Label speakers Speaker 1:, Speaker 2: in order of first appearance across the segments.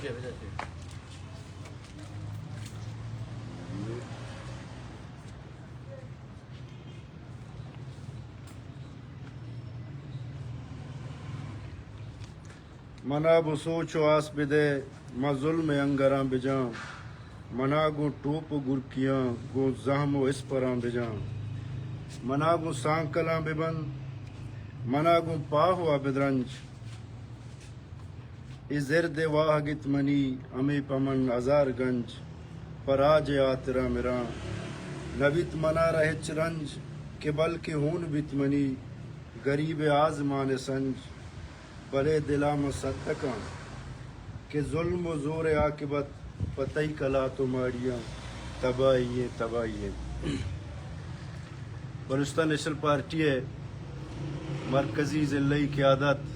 Speaker 1: منا بو سوچ و آس بدے ما ظلم انگراں بجاں منا گو ٹوپ گرکیاں گو زہم و اسپراں بجاں منا گو سانکلاں ببن منا گو پاہ و بدرنج ای زرد واہ گت منی امی پمن ہزار گنج پر آج آترا مراں نبیت منا رہچ رنج کہ بلکہ ہون بیت منی غریب آزمان سنج بلے دلا مصدقاں کہ ظلم و زور عاقبت پتئی کلا تو ماڑیاں تباہی تباہی بلوچستان نیشنل پارٹی ہے مرکزی ضلعی قیادت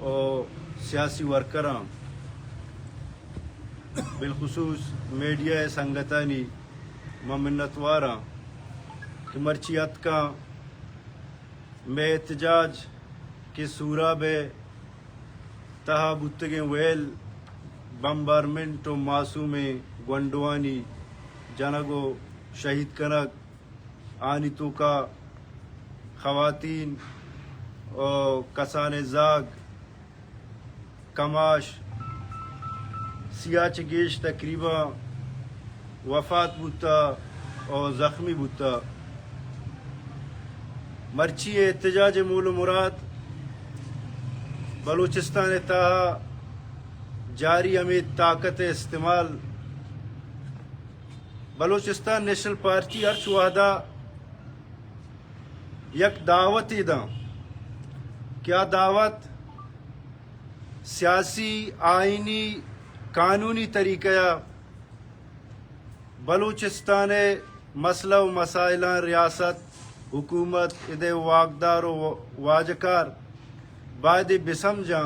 Speaker 1: اور سیاسی ورکراں بالخصوص میڈیا سنگتانی ممنتواراں کہ مرچیت کا میں احتجاج کہ سورا بے تہا بتگیں ویل بمبارمنٹ و معصوم گونڈوانی جنگو شہید کنک آنی تو کا خواتین اور کسان زاگ کماش سیاچ گیش تقریبا وفات بوتا اور زخمی بوتا مرچی احتجاج مول و مراد بلوچستان تہا جاری امید طاقت استعمال بلوچستان نیشنل پارٹی ارچ وحدہ یک دعوت داں کیا دعوت سیاسی آئینی قانونی طریقہ بلوچستان مسئلہ و مسائلہ ریاست حکومت ادے واقدار و واجکار بعد بسمجھاں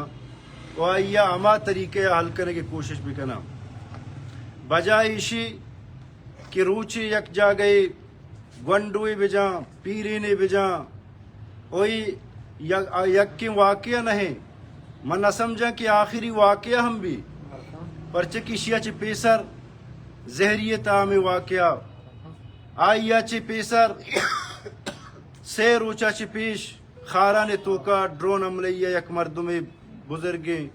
Speaker 1: و آئیا اما طریقے حل کرنے کی کوشش بھی کرنا بجائے اسی کہ روچی یک جا گئی گونڈوئی بجاں پیرینی بجاں وہی یک کی واقعہ نہیں من نہ سمجھا کہ آخری واقعہ ہم بھی پرچہ کی شیعہ چی پیسر زہریت تامی واقعہ آئیا چی پیسر سے روچا چی پیش خاران توکا ڈرون عملیہ یک مردم بزرگیں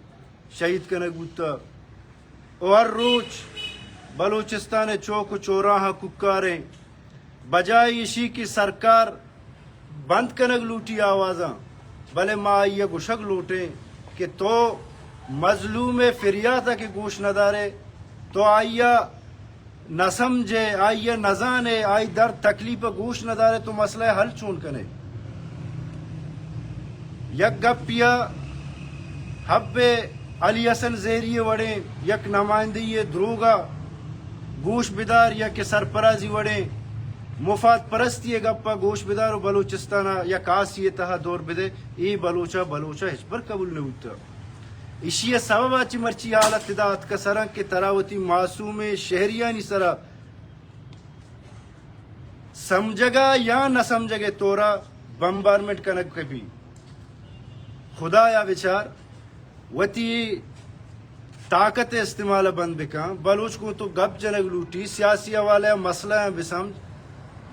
Speaker 1: شہید کنک بوتا اور روچ بلوچستان چوک و چوراہاں ککاریں بجائے اسی کی سرکار بند کنک لوٹی آوازاں بلے ما آئیے گشک لوٹیں کہ تو مظلوم فریادہ کے گوش نہ دارے تو آئیے نہ سمجھے آئیے نہ زانے آئی درد تکلیف گوش نہ دارے تو مسئلہ حل چون کنے یک گپیا حب علی حسن زیری وڑیں یک نمائندی دروگا گوش بدار یا کہ سرپرازی وڑیں مفاد پرستی گپا گوش بدار و بلوچستانا یک آسی تہا دور بدے ای بلوچا ہچ پر قبول نہیں ہوتا اسی سبب آچی مرچی حالت تداعت کا سران کے تراوتی معصوم شہریانی سرا سمجھگا یا نہ سمجھگے تورا بمبارمنٹ کنک کبھی خدا یا بچار وتی طاقت استعمال بند بکاں بلوچ کو تو گپ جنگ لوٹی سیاسی حوالے مسئلہ بسمجھ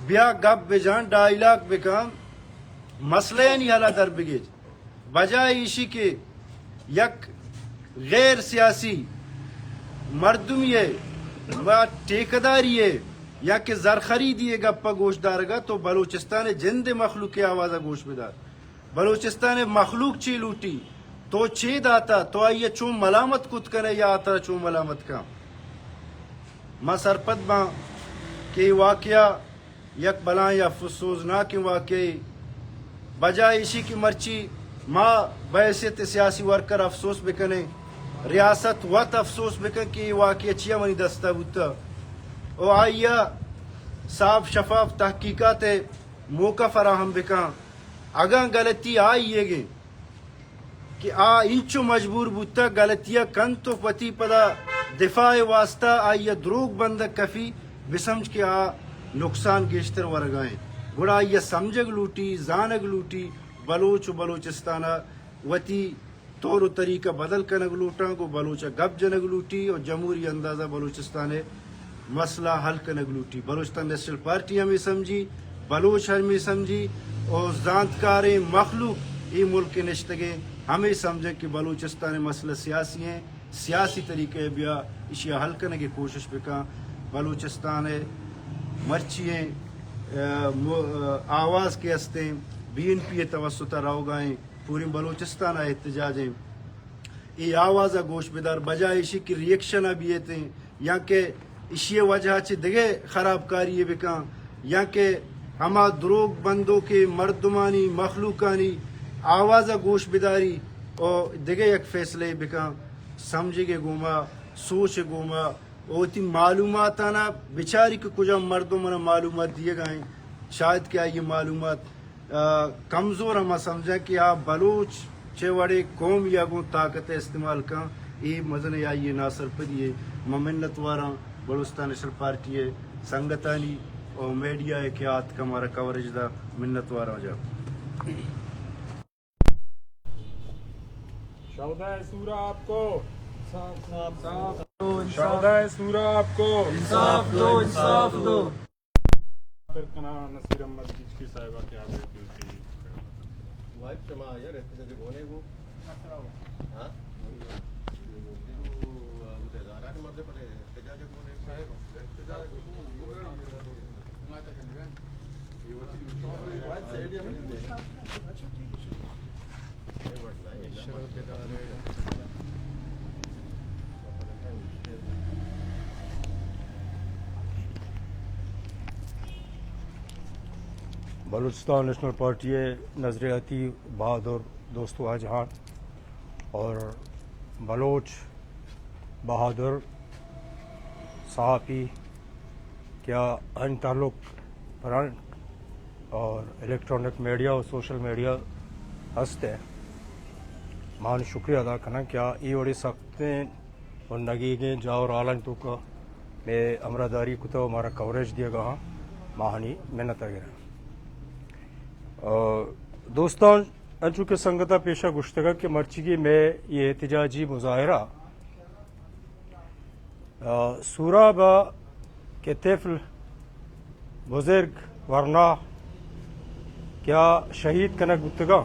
Speaker 1: بیا گپ بجان ڈائلاگ بکاں مسئلہ نہیں حلا در بگیج بجائے اسی کے یک غیر سیاسی مردم یہ و ٹیکداری یا کہ زرخری گپا گوش دارگا تو بلوچستان جند مخلوق آوازہ گوش بدار بلوچستان مخلوق چی لوٹی تو چید آتا تو آئیے چون ملامت کت کرے یا آتا چون ملامت کا ما سرپت باں کہ واقعہ یک بلان یا افسوسناک واقعی بجائے اسی کی مرچی ما بحیثیت سیاسی ورکر افسوس بکنے ریاست وقت افسوس بکن کہ واقعہ چیا منی دستا بوتا او آئیہ صاف شفاف تحقیقات موقع فراہم بکن اگاں غلطی آئیے گے کہ انچو مجبور بوتا غلطیہ کن تو پتی پدا دفاع واسطہ آئیے دروگ بندک کفی بسمجھ کے نقصان گیشتر ورگائیں گڑا آئیے سمجھگ لوٹی زانگ لوٹی بلوچ و بلوچستانہ وتی طور و طریقہ بدل کنگ لوٹاں کو بلوچہ گپ جنگ لوٹی اور جمہوری اندازہ بلوچستان مسئلہ حل کنگ لوٹی بلوچستان نیشنل پارٹی ہمیں سمجھی بلوچ ہمیں سمجھی اور زانتکاریں مخلوق یہ ملک کے نشتگیں ہمیں سمجھیں کہ بلوچستان مسئلہ سیاسی ہیں سیاسی طریقے بیا اشیاء حل کرنے کی کوشش بکا بلوچستان مرچییں آواز کے ہستیں BNP توسط راؤ گائیں پوری بلوچستان احتجاجیں یہ آواز گوش بیدار بجائے اسی کی ریئیکشن ابھی تھے یا کہ اسی وجہ سے دگے خراب کاری بکا یا کہ ہما دروگ بندوں کے مردمانی مخلوقانی آواز گوش بیداری اور دگے یک فیصلے بکا سمجھے گے گوما سوچ گوما اوتی معلومات آنا بیچاری کے کجا مردوں میں معلومات دیے گئے شاید کیا یہ معلومات کمزور ہم سمجھا کہ آپ بلوچ چوڑے قوم یا گوں طاقت استعمال کا یہ مزن یا یہ ناصر پدیے ممنت واراں بلوچستان نیشنل پارٹی ہے سنگتانی اور میڈیا ہے کہ آت کا ہمارا کوریج دا منت واراں جا
Speaker 2: شہدائے سورہ آپ کو شہدائے سورہ آپ کو
Speaker 3: انصاف دو انصاف دو
Speaker 2: کنا نصیر احمد کی صاحبہ کیا بیٹی ہوتی
Speaker 4: وائف شما یار احتجاج ہونے کو ہاں متظاہرات مرد پر احتجاج ہونے صاحب احتجاج
Speaker 5: بلوچستان نیشنل پارٹی نظریاتی بہادر دوستو جہاں اور بلوچ بہادر صحافی کیا ان تعلق پرنٹ اور الیکٹرانک میڈیا اور سوشل میڈیا ہستے مان شکریہ ادا کرنا کیا ای بڑی سختیں اور نگیگیں جاؤ عالم تو کا میں امرداری کو تو ہمارا کوریج دیا گا ماہانی محنت وغیرہ دوستان انچو کے سنگتا پیشہ گشتگا کے مرچگی میں یہ احتجاجی مظاہرہ سورہ با کے طفل بزرگ ورنہ کیا شہید کنک گتگا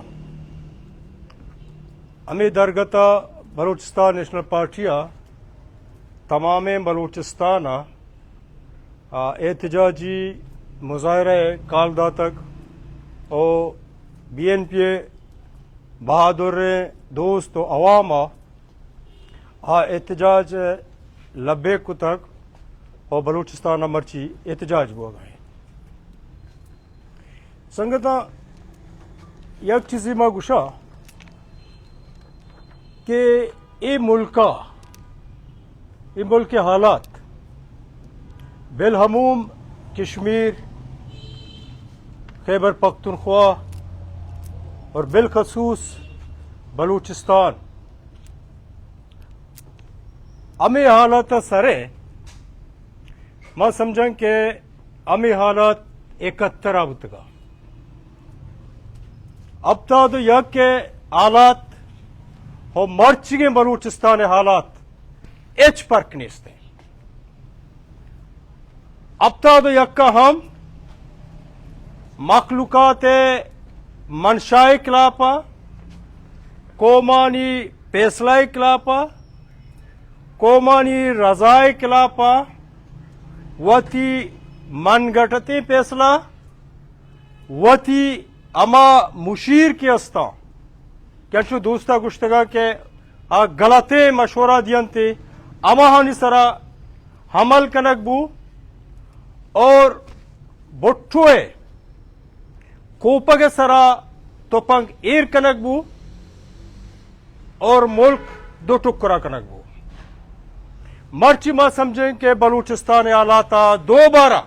Speaker 5: امی درگتا بلوچستان نیشنل پارٹیا تمام بلوچستان احتجاجی مظاہرہ کالدہ تک اور BNP بہادر دوست و عوام احتجاج لبے کو تک اور بلوچستان مرچی احتجاج ہوا گئے سنگتا یک چیزی ما گوشا کہ یہ ملک کے حالات بالہموم کشمیر خیبر پختونخوا اور بالخصوص بلوچستان امی حالات سرے میں سمجھیں کہ امی حالات 71 آبتگا اب تا تو یک کے حالات اور مرچگیں بلوچستان حالات ایچ پرک نیستے اب تا تو یک کا ہم مخلوقات منشاء کلاپا قومانی فیصلہ کلاپا قومانی رضائے کلاپا وتی من گٹتے فیصلہ وتی اما مشیر کی استا کیچو دوستا گشتگا کے غلطے مشورہ دیانتے اما ہانی سرا حمل کنک بو اور بٹھوئے کوپگ سرا تو پنگ ایر کنک بو اور ملک دو ٹکرا کنک بو مرچی ما سمجھیں کہ بلوچستان آلاتا دوبارہ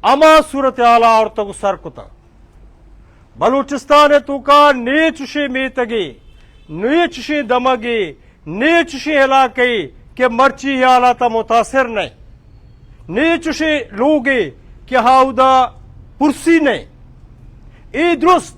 Speaker 5: اما صورت آلہ اور تگو سر کتا بلوچستان تو کا نیچشی میتگی نیچشی دمگی نیچشی علاقی کہ مرچی آلاتا متاثر نہیں نیچشی لوگی کہ ہاودا پرسی نہیں ای درست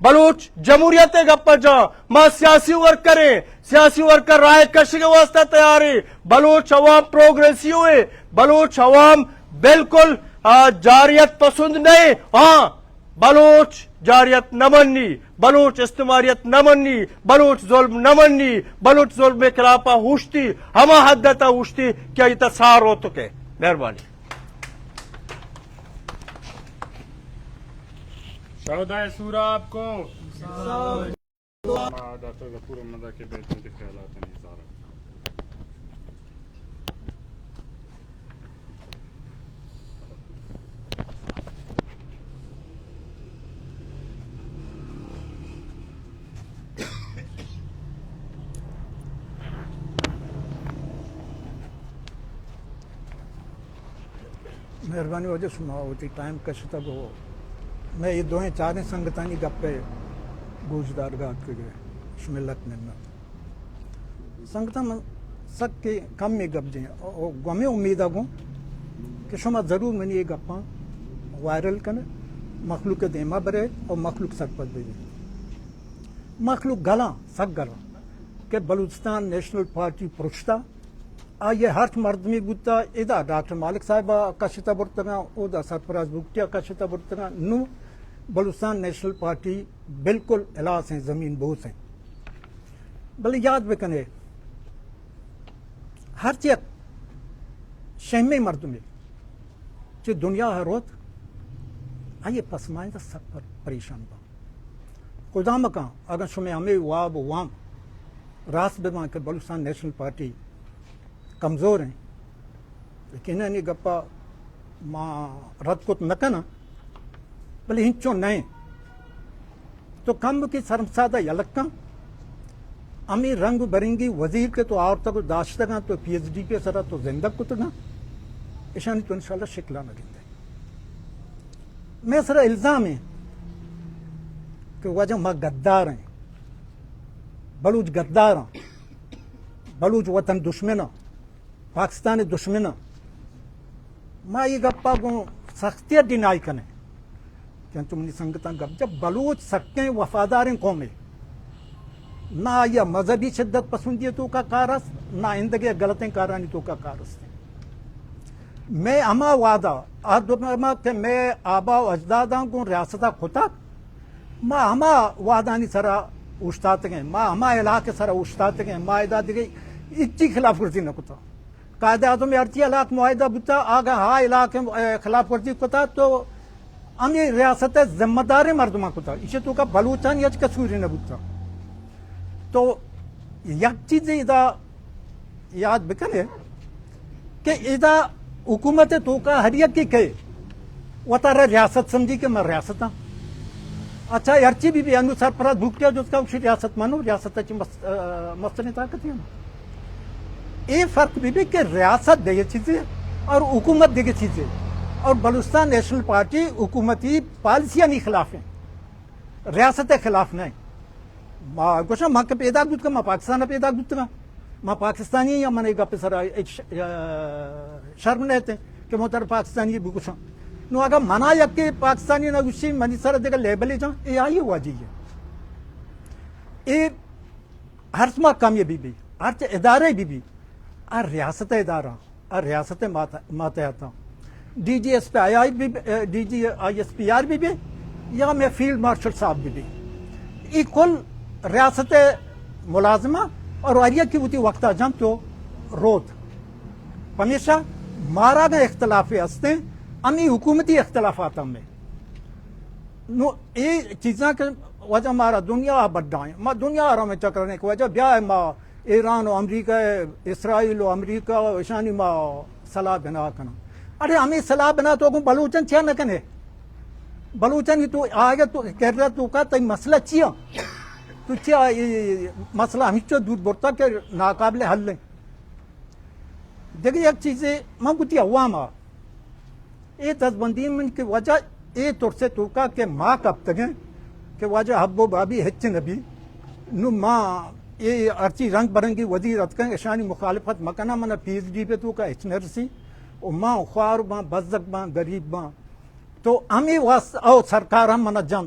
Speaker 5: بلوچ جمہوریت گپ جا ما سیاسی ورکر رائے کشی کے واسطے تیار ہے. بلوچ عوام پروگریسیو ہے. بلوچ عوام بالکل جاریت پسند نہیں. ہاں بلوچ جاریت نہ مننی, بلوچ استعماریت نہ مننی, بلوچ ظلم نہ مننی, بلوچ ظلم کے خلاف ہوشتی ہما حد تا ہوشتی کیا یہ تصار ہو تو کہ. مہربانی.
Speaker 2: شہدائے سورہ آپ کو ڈاکٹر غفور احمدہ کے بیٹوں کے خیالات ہیں اظہار.
Speaker 6: مہربانی وجہ سنا ہوتی ٹائم کشتا کو میں یہ دوہیں چاریں سنگتانی گپے گوشدار گات کے گئے شملت میں سنگتا من سک کے کم میں گپ جائیں اور گمیں امید آگوں کہ شما ضرور منی یہ گپاں وائرل کرنے مخلوق دیما برے اور مخلوق سک پر بھی مخلوق گلاں سک گلاں کہ بلوچستان نیشنل پارٹی پرشتہ آئیے ہر مردمی بودتا ادا ڈاکٹر مالک صاحبہ کشتا برتگاں ادا سرفراز بگٹیا کشتا برتگاں نو بلوچستان نیشنل پارٹی بالکل الاس ہیں زمین بوس ہیں بلے یاد بکنے ہر چیز شہمی مردمی چی دنیا ہے روت آئیے پسمائندہ سب پر پریشان با خدا مکان اگر شمی ہمیں واب وام راست بمان کہ بلوچستان نیشنل پارٹی کمزور ہیں لیکن انہیں گپا ماں رد کو نہ کنا بلے ہنچو نہیں تو کم کی سرمسادہ یلکاں امی رنگ برنگی وزیر کے تو آور تک داشتگاں تو پی ایچ ڈی پہ سرا تو زندہ کتگاں اشانی تو انشاءاللہ شکلہ نہ گندے میں سرا الزام ہے کہ وجہ ماں گدار ہیں بلوچ گدار ہیں بلوچ وطن دشمنہ پاکستانی دشمنہ ماں یہ گپا کو سختیت ڈینائی کنے کہ تم نے سنگتاں گپ جب بلوچ سکیں وفاداریں قومیں نہ یہ مذہبی شدت پسندی تو کا کارس نہ اندگی غلطیں کارانی تو کا کارس میں اما وعدہ کہ میں آبا و اجداداں کو ریاستہ خطا ماں ہما وعدانی سرا اشتات گئے ماں ہما علاقے سرا اشتات گئے معاہدہ دیگے اچھی خلاف ورزی نہ کتا قائد اعظم ارچی علاقہ معاہدہ بتا آگا ہاں علاقے خلاف ورزی کتا تو ہمیں ریاست ذمہ دار مردمہ کتا اسے تو کا بلوچان یج کسوری نہ بتا تو یک چیز ادا یاد بکنے کہ ادا حکومت تو کا ہر یک کی کہے وہ تارا ریاست سمجھی کہ میں ریاست ہوں اچھا ارچی بھی انو سرفراز بھوکٹیا جو اس کا اسی ریاست مانو ریاست اچھی مستنی طاقت ہے یہ فرق بھی کہ ریاست دیگے چیزیں اور حکومت دیگے چیزیں اور بلوچستان نیشنل پارٹی حکومتی پالیسیاں نہیں خلاف ہیں ریاست خلاف نہیں گوشا ماں کے پیدا گود کا ماں پاکستان پیدا گود کا ماں پاکستانی یا منہ گا پہ سر شرم لیتے ہیں کہ محتر پاکستانی بھی گوشا نو اگر منا یک کہ پاکستانی نہ گوشی منی سر دیگا لیبل جاں یہ آئی ہوا جی یہ ہر سما کامیابی بھی ہر ادارے بھی اور ریاست ادارہ اور ریاست ماتحتاں D G S P I بھی D G I S P R بھی یا میں فیلڈ مارشل صاحب بھی یہ کل ریاست ملازمہ اور آریہ کی ہوتی وقت جان تو روت ہمیشہ مارا گئے اختلاف ہستے امی حکومتی اختلافات میں نو یہ چیزاں کہ وجہ ہمارا دنیا بڑھائیں ماں دنیا آرہا میں چکرنے کی وجہ بیا ہے ماں ایران و امریکہ اسرائیل و امریکہ و اشانی ماں صلاح بنا کنا ارے ہمیں صلاح بنا تو اگوں بلوچن چیا نہ کنے بلوچن تو آگے تو کہہ رہا تو کا تئی مسئلہ چیا تو چیا مسئلہ ہمیچو دور برتا کہ ناقابل حل لیں دیکھیں ایک چیزیں میں کتی عوام یہ دستبندی من کی وجہ یہ طور سے تو کا کہ ماں کب تک ہیں کہ وجہ حب و بابی ہچ نبی نو ماں یہ ارچی رنگ برنگی وزیر اتکن اشانی مخالفت مکنا منا پی ایچ ڈی پہ تو کا اچ نرسی او ماں خوار ماں بزدک ماں غریب ماں تو ہمیں واسطہ او سرکار ہم منا جان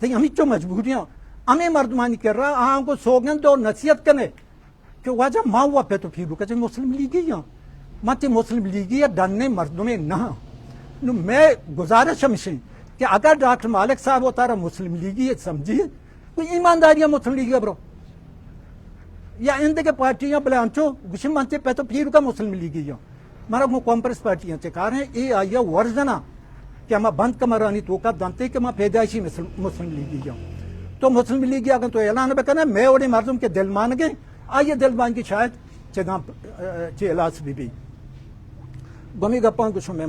Speaker 6: تو ہمیں جو مجبوریاں ہمیں مردمانی کر رہا ہم کو سوگند اور نصیحت کرنے کہ واجہ ماں ہوا پہ تو پھر کہ مسلم لیگی یا ماتے مسلم لیگی یا ڈننے مردمیں نہ میں گزارش ہمشیں کہ اگر ڈاکٹر مالک صاحب ہوتا رہا مسلم لیگی سمجھیے کوئی ایمانداریاں مسلم لیگی برو یا اندے کے پارٹیاں بلے انچو گشم منچے پہ تو پھر کا مسلم لیگی یا مارا کو کمپریس پارٹیاں چکار ہیں اے آیا ورزنا کہ ہمیں بند کمرانی تو کا دانتے کہ ہمیں پیدائشی مسلم لیگی یا تو مسلم لیگی اگر تو اعلان بکنا میں اور مردم کے دل مان گئے آئیے دل مان کی شاید چگاں علاج بھی گمی گپاں کچھ میں